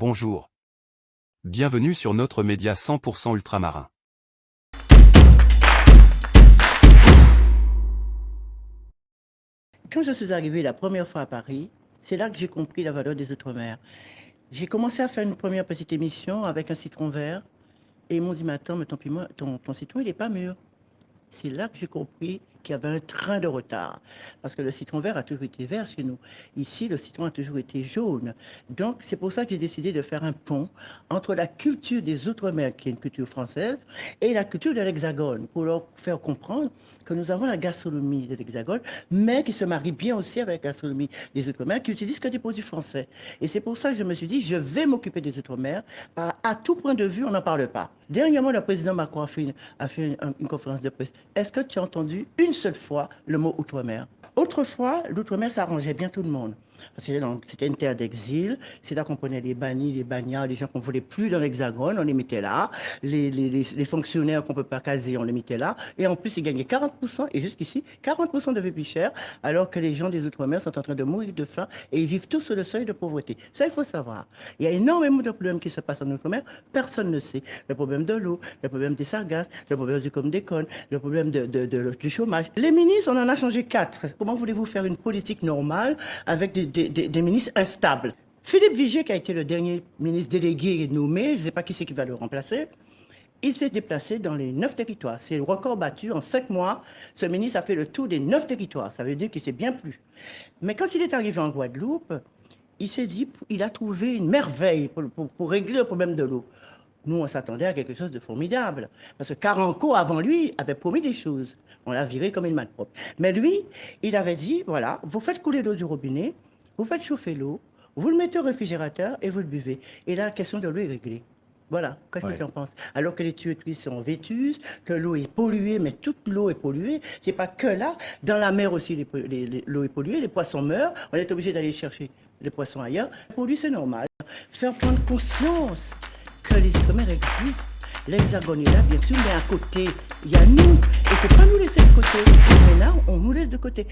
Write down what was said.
Bonjour. Bienvenue sur notre média 100% ultramarin. Quand je suis arrivée la première fois à Paris, c'est là que j'ai compris la valeur des Outre-mer. J'ai commencé à faire une première petite émission avec un citron vert et ils m'ont dit, mais attends, mais ton citron, il n'est pas mûr. C'est là que j'ai compris qu'il y avait un train de retard. Parce que le citron vert a toujours été vert chez nous. Ici, le citron a toujours été jaune. Donc, c'est pour ça que j'ai décidé de faire un pont entre la culture des Outre-mer, qui est une culture française, et la culture de l'Hexagone, pour leur faire comprendre que nous avons la gastronomie de l'Hexagone, mais qui se marie bien aussi avec la gastronomie des Outre-mer, qui utilisent que des produits français. Et c'est pour ça que je me suis dit, je vais m'occuper des Outre-mer. À tout point de vue, on n'en parle pas. Dernièrement, le président Macron a fait une conférence de presse. Est-ce que tu as entendu une seule fois le mot Outre-mer? Autrefois, l'Outre-mer, ça arrangeait bien tout le monde. C'était une terre d'exil. C'est là qu'on prenait les bannis, les bagnards, les gens qu'on ne voulait plus dans l'Hexagone, on les mettait là. Les fonctionnaires qu'on ne peut pas caser, on les mettait là. Et en plus, ils gagnaient 40%, et jusqu'ici, 40% de vie plus cher, alors que les gens des Outre-mer sont en train de mourir de faim et ils vivent tous sur le seuil de pauvreté. Ça, il faut savoir. Il y a énormément de problèmes qui se passent en Outre-mer. Personne ne sait. Le problème de l'eau, le problème des sargasses, le problème du chlordécone, le problème du chômage. Les ministres, on en a changé 4. Comment voulez-vous faire une politique normale avec des ministres instables? Philippe Vigier, qui a été le dernier ministre délégué nommé, je ne sais pas qui c'est qui va le remplacer, il s'est déplacé dans les 9 territoires. C'est le record battu. En 5 mois, ce ministre a fait le tour des 9 territoires. Ça veut dire qu'il s'est bien plu. Mais quand il est arrivé en Guadeloupe, il s'est dit, il a trouvé une merveille pour régler le problème de l'eau. Nous, on s'attendait à quelque chose de formidable. Parce que Caranco, avant lui, avait promis des choses. On l'a viré comme une malpropre. Mais lui, il avait dit, voilà, vous faites couler l'eau du robinet, vous faites chauffer l'eau, vous le mettez au réfrigérateur et vous le buvez. Et là, la question de l'eau est réglée. Voilà, qu'est-ce que tu en penses? Alors que les tuyauteries sont vétustes, que l'eau est polluée, mais toute l'eau est polluée. C'est pas que là, dans la mer aussi, l'eau est polluée, les poissons meurent, on est obligé d'aller chercher les poissons ailleurs. Pour lui, c'est normal. Faire prendre conscience que les Outre-mer existent. L'Hexagone est là, bien sûr, mais à côté, il y a nous. Il ne faut pas nous laisser de côté. Maintenant, on nous laisse de côté.